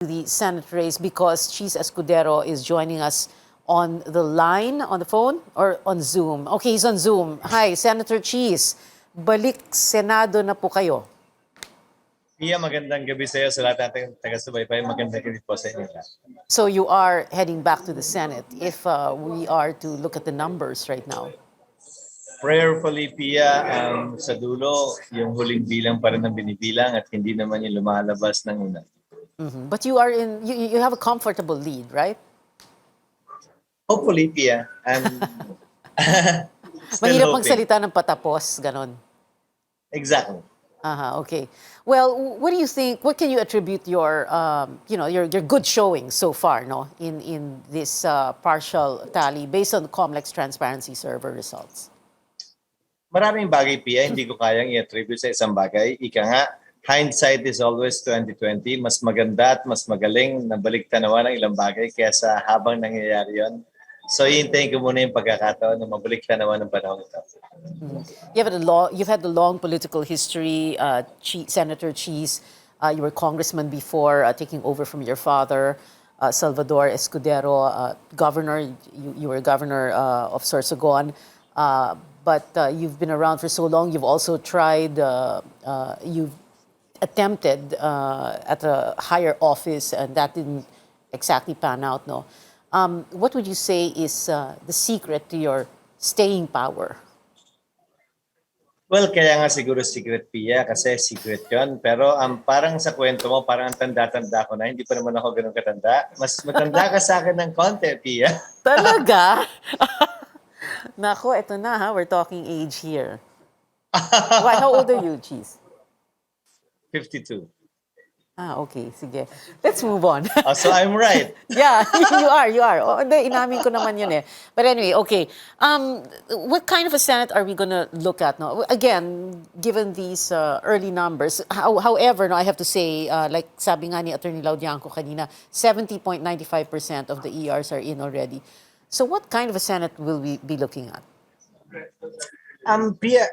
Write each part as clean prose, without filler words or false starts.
the Senate race because Chiz Escudero is joining us on the line, on the phone, or on Zoom. Okay, he's on Zoom. Hi, Senator Chiz. Balik Senado na po kayo. Pia, magandang gabi sa iyo sa lahat nating taga-subaybay. Magandang gabi po sa inyo. So you are heading back to the Senate if we are to look at the numbers right now. Prayerfully, Pia, sa dulo, yung huling bilang pa rin ang binibilang at hindi naman yung lumalabas ng una. But you are you have a comfortable lead, right? Hopefully, Pia. And Mahirap hoping. magsalita ng patapos, ganon. Exactly. Okay. Well, what do you think? What can you attribute your, your good showing so far, no, in this partial tally based on the Comelec's transparency server results? Maraming bagay, Pia, hindi ko kayang i-attribute sa isang bagay. Ika nga, hindsight is always 2020. Mas maganda at mas magaling na balik-tanawan ng ilang bagay kaysa habang nangyayari yon. So, hihintayin ko muna yung pagkakataon na mabalik-tanawan ng panahon ito. You've had the long political history, Senator Chiz. You were congressman before taking over from your father, Salvador Escudero, governor. You were governor of Sorsogon. But you've been around for so long. You've also tried, you've attempted at a higher office, and that didn't exactly pan out, no? What would you say is the secret to your staying power? Well, kaya nga siguro secret, Pia, kasi secret yun. Pero parang sa kwento mo, parang ang tanda-tanda ko na. Hindi pa naman ako ganun katanda. Mas matanda ka sa akin ng konti, Pia. Talaga? Nako, eto na ha. We're talking age here. How old are you, Chiz? 52. Okay, sige. Let's move on. So I'm right. Yeah, you are. Oh, hindi, inamin ko naman yun eh. But anyway, okay. What kind of a Senate are we gonna look at? No? Again, given these early numbers, however, no, I have to say, like sabi nga ni Attorney Laudianco kanina, 70.95% of the ERs are in already. So what kind of a Senate will we be looking at? Pia,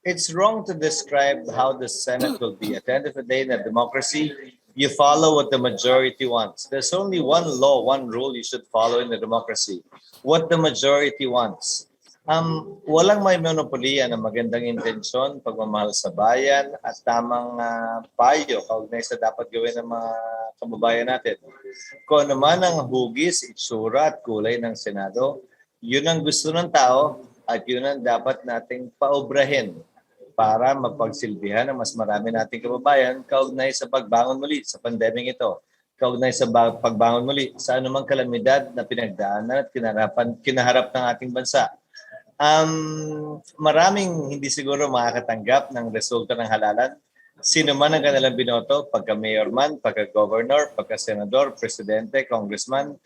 it's wrong to describe how the Senate will be. At the end of the day, in a democracy, you follow what the majority wants. There's only one law, one rule you should follow in a democracy. What the majority wants. Walang may monopoliya ng magandang intensyon, pagmamahal sa bayan, at tamang payo kaugnay sa dapat gawin ng mga kababayan natin. Kung ano man ang hugis, itsura at kulay ng Senado, yun ang gusto ng tao at yun ang dapat nating paobrahin para mapagsilbihan ng mas marami nating kababayan kaugnay sa pagbangon muli sa pandemyang ito, kaugnay sa pagbangon muli sa anumang kalamidad na pinagdaanan at kinaharap ng ating bansa. Maraming hindi siguro makakatanggap ng resulta ng halalan. Sino man ang kanilang binoto, pagka-mayor man, pagka-governor, pagka-senador, presidente, congressman.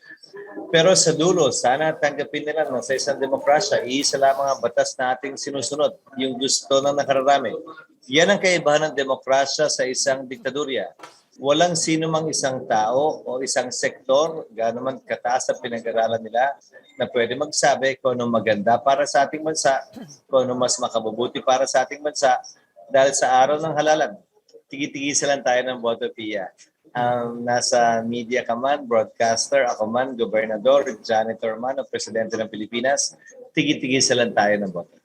Pero sa dulo, sana tanggapin nila na sa isang demokrasya, iisa lamang ang batas na ating sinusunod, yung gusto ng nakararami. Yan ang kaibahan ng demokrasya sa isang diktadurya. Walang sino mang isang tao o isang sektor, gaano man kataas ang pinag-aralan nila, na pwede magsabi kung anong maganda para sa ating bansa, kung anong mas makabubuti para sa ating bansa, dahil sa araw ng halalan, tigi-tigisa lang tayo ng boto, Pia. Nasa media ka man, broadcaster, ako man, gobernador, janitor man, o presidente ng Pilipinas, tigi-tigisa lang tayo ng boto.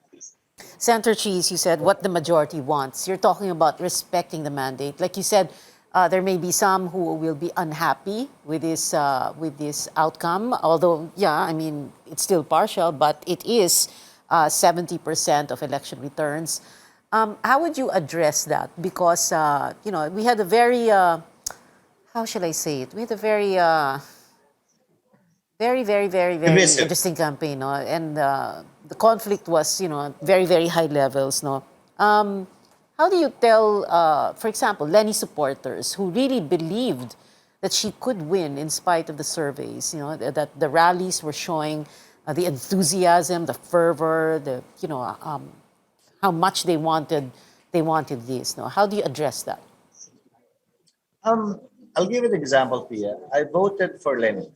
Senator Chiz, you said what the majority wants. You're talking about respecting the mandate. Like you said, there may be some who will be unhappy with this outcome. Although, yeah, I mean, it's still partial, but it is 70% of election returns. How would you address that? Because we had a very how shall I say it? We had a very very interesting campaign, no? And the conflict was, very, very high levels, no? How do you tell, for example, Lenny supporters who really believed that she could win in spite of the surveys, that the rallies were showing the enthusiasm, the fervor, how much they wanted this, no? How do you address that? I'll give an example, Pia. I voted for Lenny.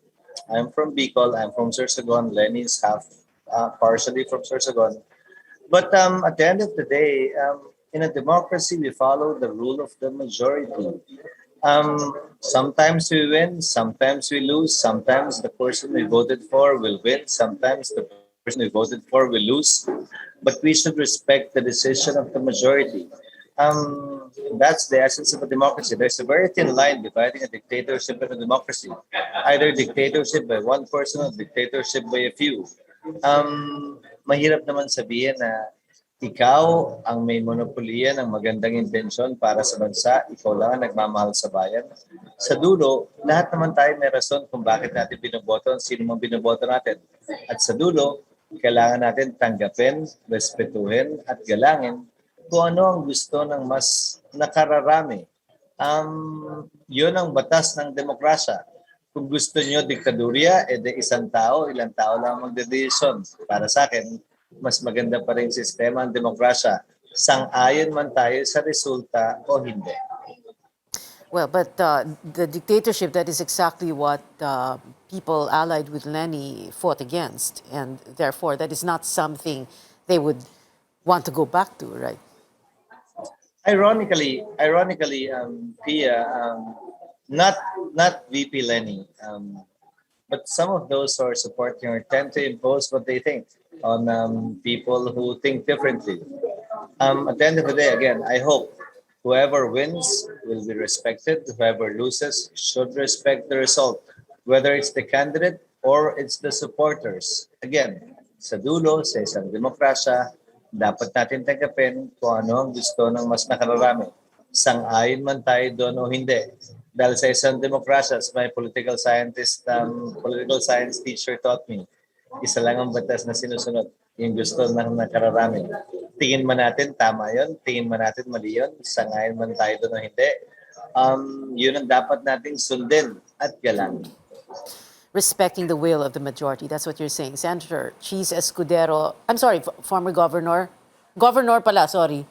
I'm from Bicol. I'm from Sorsogon. Lenny is half, partially from Sorsogon. But at the end of the day, in a democracy, we follow the rule of the majority. Sometimes we win, sometimes we lose, sometimes the person we voted for will win, sometimes the person we voted for will lose. But we should respect the decision of the majority. That's the essence of a democracy. There's a very thin line dividing a dictatorship and a democracy. Either dictatorship by one person or dictatorship by a few. Mahirap naman sabihin na ikaw ang may monopolya ng magandang intensyon para sa bansa, ikaw lang ang nagmamahal sa bayan. Sa dulo, lahat naman tayo may rason kung bakit natin binoboto, sino mang binoboto natin. At sa dulo, kailangan natin tanggapin, respetuhin at galangin kung ano ang gusto ng mas nakararami. Yun ang batas ng demokrasya. Kung gusto nyo diktadurya, edi isang tao, ilang tao lang magdedesisyon. Para sa akin, mas maganda pa rin sistema ang demokrasya. Sang-ayon man tayo sa resulta o hindi. Well, but the dictatorship, that is exactly what people allied with Lenny fought against. And therefore, that is not something they would want to go back to, right? Ironically, Pia, not VP Lenny, but some of those who are supporting her tend to impose what they think on people who think differently. At the end of the day, again, I hope whoever wins will be respected. Whoever loses should respect the result, whether it's the candidate or it's the supporters. Again, sa dulo, sa isang demokrasya, dapat natin tanggapin kung ano ang gusto ng mas nakararami. Sang-ayon man tayo doon o hindi. Dahil sa isang demokrasya, as my political science teacher taught me, isa lang ang batas na sinusunod, yung gusto ng nakararami. Tingin man natin tama yun, tingin man natin mali yun, sang-ayon man tayo doon o hindi. Yun ang dapat nating sundin at galangin. Respecting the will of the majority. That's what you're saying. Senator Chiz Escudero, I'm sorry, former governor. Governor pala, sorry.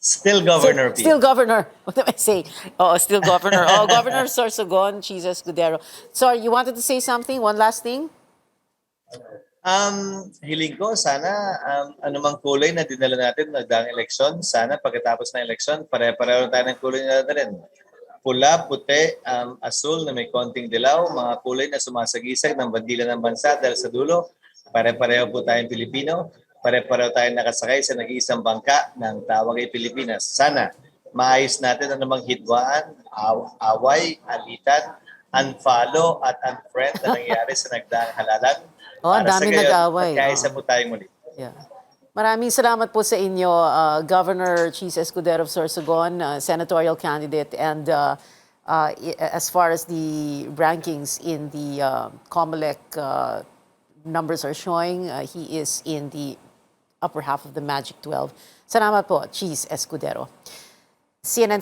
Still governor, Pia. Still governor. What did I say? Oh, still governor. Oh, Governor Sorsogon, Chiz Escudero. Sorry, you wanted to say something? One last thing? Hiling ko, sana anumang kulay na dinala natin nagdaang eleksyon, sana pagkatapos ng eleksyon, pare-pareho tayo ng kulay na dinala. Pula, puti, asul na may konting dilaw, mga kulay na sumasagisag ng bandila ng bansa dahil sa dulo, pare-pareho po tayong Pilipino, pare-pareho tayong nakasakay sa nag-iisang bangka ng tawag ay Pilipinas. Sana maayos natin ang namang hitwaan, away, alitan, unfollow at unfriend na nangyari sa nagdaang halalan. Oh, ang dami nag-away. Magkaisa po tayong muli. Yeah. Maraming salamat po sa inyo, Governor Chiz Escudero of Sorsogon, senatorial candidate. And as far as the rankings in the Comelec numbers are showing, he is in the upper half of the Magic 12. Salamat po, Chiz Escudero. CNN